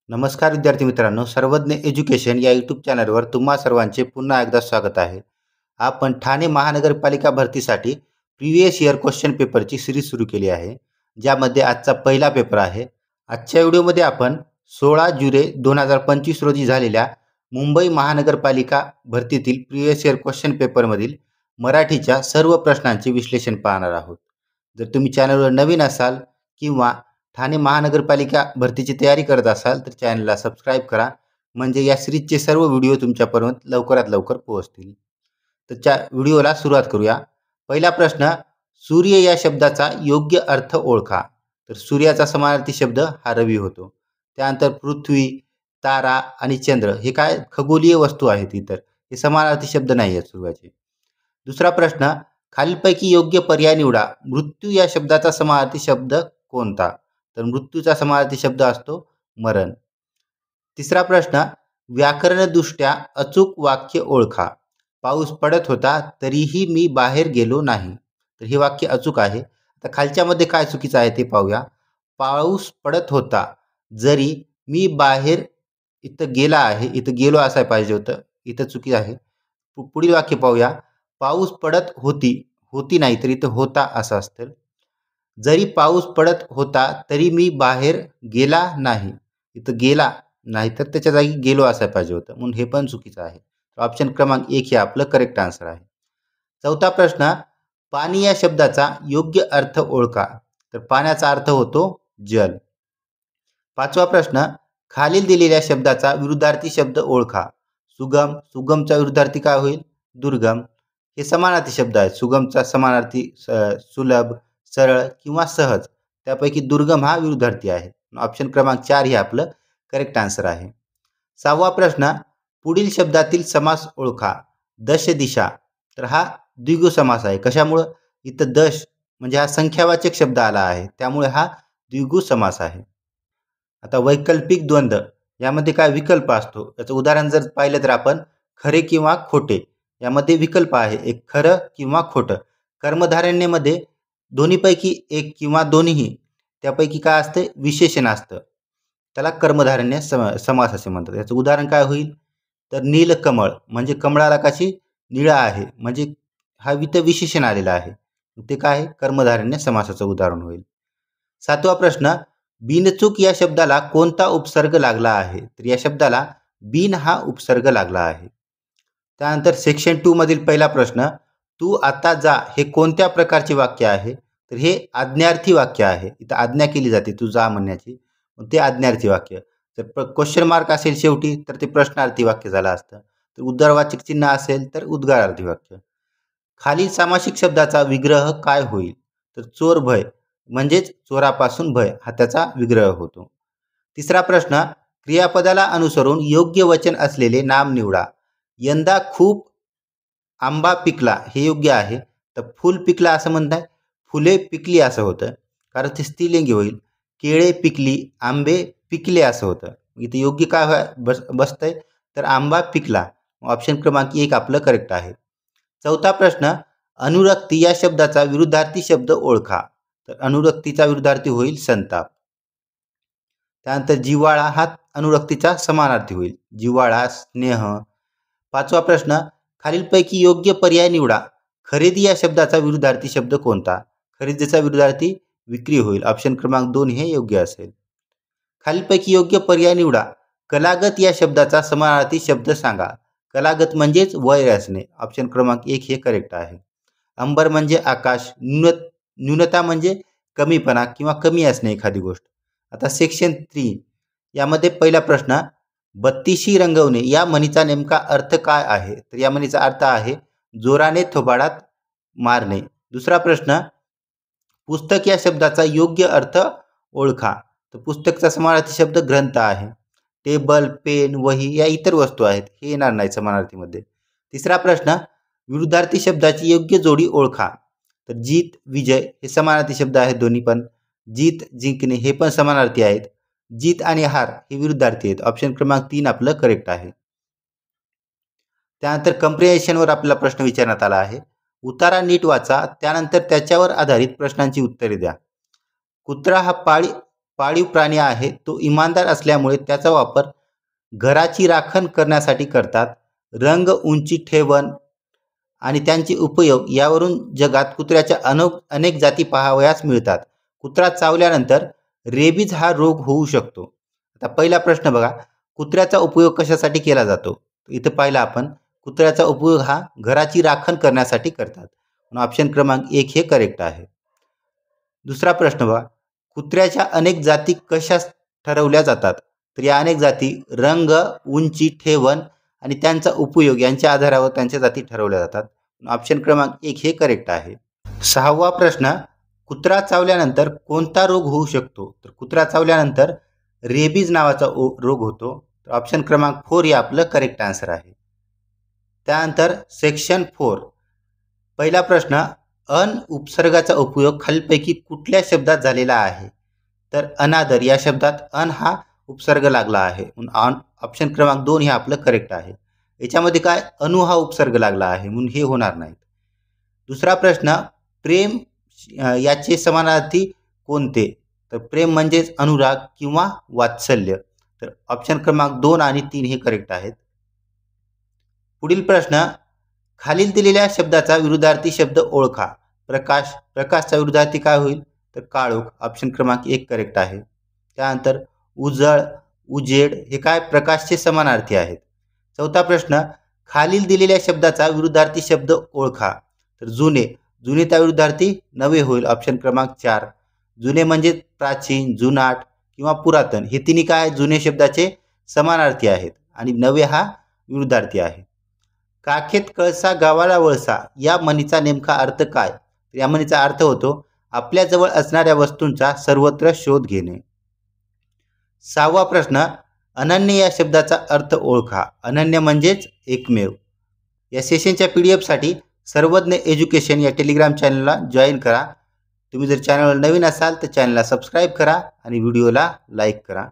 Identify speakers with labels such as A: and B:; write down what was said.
A: नमस्कार विद्यार्थी मित्रांनो, सर्वज्ञ एज्युकेशन या यूट्यूब चॅनलवर तुम्हा सर्वांचे पुन्हा एकदा स्वागत आहे. आपण ठाणे महानगरपालिका भरतीसाठी प्रिव्हियस इयर क्वेश्चन पेपरची सिरीज सुरू केली आहे, ज्यामध्ये आजचा पहिला पेपर आहे. आजच्या व्हिडिओमध्ये आपण 16 जुलै 2025 रोजी झालेल्या मुंबई महानगरपालिका भरतीतील प्रिव्हियस इयर क्वेश्चन पेपरमधील मराठीच्या सर्व प्रश्नांचे विश्लेषण पाहणार आहोत. जर तुम्ही चॅनलवर नवीन असाल किंवा ठाणे महानगरपालिका भरतीची तयारी करत असाल तर चॅनलला सबस्क्राईब करा, म्हणजे या सिरीजचे सर्व व्हिडिओ तुमच्यापर्यंत लवकरात लवकर पोहोचतील. तर व्हिडिओला सुरुवात करूया. पहिला प्रश्न, सूर्य या शब्दाचा योग्य अर्थ ओळखा. तर सूर्याचा समानार्थी शब्द हा रवी होतो. त्यानंतर पृथ्वी, तारा आणि चंद्र हे काय खगोलीय वस्तू आहेत, इतर हे समानार्थी शब्द नाही आहेत सूर्याचे. दुसरा प्रश्न, खालीलपैकी योग्य पर्याय निवडा. मृत्यू या शब्दाचा समानार्थी शब्द कोणता? तर मृत्यूचा समानार्थी शब्द असतो मरण. तिसरा प्रश्न, व्याकरणदृष्ट्या अचूक वाक्य ओळखा. पाऊस पडत होता तरीही मी बाहेर गेलो नाही. तर हे वाक्य अचूक आहे. आता खालच्यामध्ये काय चुकीचं आहे ते पाहूया. पाऊस पडत होता जरी मी बाहेर, इथं गेला आहे, इथं गेलो असायला पाहिजे होतं, इथं चुकी आहे. पुढील वाक्य पाहूया. पाऊस पडत होती, होती नाही तर इथं होता असं असतं. जरी पाऊस पडत होता तरी मी बाहेर गेला नाही, इथं गेला नाही तर त्याच्या जागी गेलो असायला पाहिजे होतं, म्हणून हे पण चुकीचं आहे. ऑप्शन क्रमांक 1 हे आपलं करेक्ट आन्सर आहे. चौथा प्रश्न, पाणी या शब्दाचा योग्य अर्थ ओळखा. तर पाण्याचा अर्थ होतो जल. पाचवा प्रश्न, खालील दिलेल्या शब्दाचा विरुद्धार्थी शब्द ओळखा. सुगम, सुगमचा विरुद्धार्थी काय होईल? दुर्गम. हे समानार्थी शब्द आहेत. सुगमचा समानार्थी सुलभ, सरळ किंवा सहज. त्यापैकी दुर्गम हा विरुद्धार्थी आहे. ऑप्शन क्रमांक 4 हे आपलं करेक्ट आन्सर आहे. सहावा प्रश्न, पुढील शब्दातील समास ओळखा. दश दिशा. तर हा द्विगु समास आहे. कशामुळं? इथं दश म्हणजे हा संख्यावाचक शब्द आला आहे, त्यामुळे हा द्विगु समास आहे. आता वैकल्पिक द्वंद्व यामध्ये काय विकल्प असतो, याचं उदाहरण जर पाहिलं तर आपण खरे किंवा खोटे, यामध्ये विकल्प आहे, एक खरं किंवा खोटं. कर्मधारण्यामध्ये दोन्हीपैकी एक किंवा दोन्हीही, त्यापैकी काय असते? विशेषण असतं, त्याला कर्मधारण्य समास असे म्हणतात. याचं उदाहरण काय होईल? तर नीलकमळ म्हणजे कमळाला कशी निळा आहे, म्हणजे हा इथं विशेषण आलेलं आहे, ते काय? कर्मधारण्य समासाचं उदाहरण होईल. सातवा प्रश्न, बिनचूक या शब्दाला कोणता उपसर्ग लागला आहे? तर या शब्दाला बिन हा उपसर्ग लागला आहे. त्यानंतर सेक्शन 2 मधील पहिला प्रश्न, तू आता जा हे कोणत्या प्रकारचे वाक्य आहे? तर हे आज्ञार्थी वाक्य आहे. इथं आज्ञा केली जाते तू जा म्हणण्याची, ते आज्ञार्थी वाक्य. तर क्वेश्चन मार्क असेल शेवटी तर ते प्रश्नार्थी वाक्य झालं असतं. तर उद्गारवाचक चिन्ह असेल तर उद्गारार्थी वाक्य. खालील सामासिक शब्दाचा विग्रह काय होईल? तर चोर भय म्हणजेच चोरापासून भय हा त्याचा विग्रह होतो. तिसरा प्रश्न, क्रियापदाला अनुसरून योग्य वचन असलेले नाम निवडा. यंदा खूप आंबा पिकला हे योग्य आहे. तर फुल पिकला असं म्हणताय, फुले पिकली असं होतं, कारण ते स्त्रीलिंगी होईल. केळे पिकली, आंबे पिकले असं होतं. इथे योग्य काय बसतंय? तर आंबा पिकला. ऑप्शन क्रमांक 1 आपलं करेक्ट आहे. चौथा प्रश्न, अनुरक्ती या शब्दाचा विरुद्धार्थी शब्द ओळखा. तर अनुरक्तीचा विरुद्धार्थी होईल संताप. त्यानंतर जिव्हाळा हा अनुरक्तीचा समानार्थी होईल. जिव्हाळा, स्नेह. पाचवा प्रश्न, खालीलपैकी योग्य पर्याय निवडा. खरेदी या शब्दाचा विरुद्धार्थी शब्द कोणता? खरेदीचा विरुद्धार्थी विक्री होईल. ऑप्शन क्रमांक 2 हे योग्य असेल. खालीलपैकी योग्य पर्याय निवडा. कलागत या शब्दाचा समानार्थी शब्द सांगा. कलागत म्हणजेच वैर असणे. ऑप्शन क्रमांक 1 हे करेक्ट आहे. अंबर म्हणजे आकाश. न्यूनता म्हणजे कमीपणा किंवा कमी असणे एखादी गोष्ट. आता सेक्शन 3 यामध्ये पहिला प्रश्न, बत्तीशी रंगवणे या म्हणीचा नेमका अर्थ काय आहे? तर या म्हणीचा अर्थ आहे जोराने थोबाडात मारणे. दुसरा प्रश्न, पुस्तक या शब्दाचा योग्य अर्थ ओळखा. तर पुस्तकचा समानार्थी शब्द ग्रंथ आहे. टेबल, पेन, वही या इतर वस्तू आहेत, हे येणार नाही समानार्थीमध्ये. तिसरा प्रश्न, विरुद्धार्थी शब्दाची योग्य जोडी ओळखा. तर जीत, विजय हे समानार्थी शब्द आहेत दोन्ही पण. जीत, जिंकणे हे पण समानार्थी आहेत. जीत आणि हार हे विरुद्धार्थी आहेत. ऑप्शन क्रमांक 3 आपलं करेक्ट आहे. त्यानंतर कंप्रिहेन्शनवर आपल्याला प्रश्न विचारण्यात आला आहे. उतारा नीट वाचा, त्यानंतर त्याच्यावर आधारित प्रश्नांची उत्तरे द्या. कुत्रा हा पाळीव प्राणी आहे तो इमानदार असल्यामुळे त्याचा वापर घराची राखण करण्यासाठी करतात. रंग, उंची, ठेवण आणि त्यांचे उपयोग यावरून जगात कुत्र्याच्या अनेक जाती पाहावयास मिळतात. कुत्रा चावल्यानंतर रेबीज हा रोग होऊ शकतो. आता पहिला प्रश्न बघा, कुत्र्याचा उपयोग कशासाठी केला जातो? इथं पाहिला आपण कुत्र्याचा उपयोग हा घराची राखण करण्यासाठी करतात. ऑप्शन क्रमांक 1 हे करेक्ट आहे. दुसरा प्रश्न बघा, कुत्र्याच्या अनेक जाती कशा ठरवल्या जातात? तर या अनेक जाती रंग, उंची, ठेवण आणि त्यांचा उपयोग यांच्या आधारावर त्यांच्या जाती ठरवल्या जातात. ऑप्शन क्रमांक 1 हे करेक्ट आहे. 6वा प्रश्न, कुत्रा चावल्यानंतर कोणता रोग होऊ शकतो? तर कुत्रा चावल्यानंतर रेबीज नावाचा रोग होतो. ऑप्शन क्रमांक 4 हे आपलं करेक्ट आन्सर आहे. त्यानंतर सेक्शन 4 पहिला प्रश्न, अन उपसर्गाचा उपयोग खालीलपैकी कुठल्या शब्दात झालेला आहे? तर अनादर या शब्दात अन हा उपसर्ग लागला आहे. ऑप्शन क्रमांक 2 हे आपलं करेक्ट आहे. याच्यामध्ये काय अनु हा उपसर्ग लागला आहे म्हणून हे होणार नाही. दुसरा प्रश्न, प्रेम याचे समानार्थी कोणते? तर प्रेम म्हणजेच अनुराग किंवा वात्सल्य. तर ऑप्शन क्रमांक 2 आणि 3 हे करेक्ट आहेत. पुढील प्रश्न, खालील दिलेल्या शब्दाचा विरुद्धार्थी शब्द ओळखा. प्रकाशचा विरुद्धार्थी काय होईल? तर काळोख. ऑप्शन क्रमांक 1 करेक्ट आहे. त्यानंतर उजळ, उजेड हे काय प्रकाशचे समानार्थी आहेत. चौथा प्रश्न, खालील दिलेल्या शब्दाचा विरुद्धार्थी शब्द ओळखा. तर जुने त्या विरुद्धार्थी नवे होईल. ऑप्शन क्रमांक 4. जुने म्हणजे प्राचीन, जुनाट किंवा पुरातन हे तिन्ही काय जुने शब्दाचे समानार्थी आहेत आणि नवे हा विरुद्धार्थी आहे. काखेत कळसा गावाला वळसा या म्हणीचा नेमका अर्थ काय? या म्हणीचा अर्थ होतो आपल्याजवळ असणाऱ्या वस्तूंचा सर्वत्र शोध घेणे. 6वा प्रश्न, अनन्य या शब्दाचा अर्थ ओळखा. अनन्य म्हणजेच एकमेव. या सेशनच्या PDF साठी सर्वज्ञ एज्युकेशन या टेलिग्राम चॅनलला जॉईन करा. तुम्ही जर चॅनलवर नवीन असाल तर चॅनलला सबस्क्राईब करा आणि व्हिडिओला लाईक करा.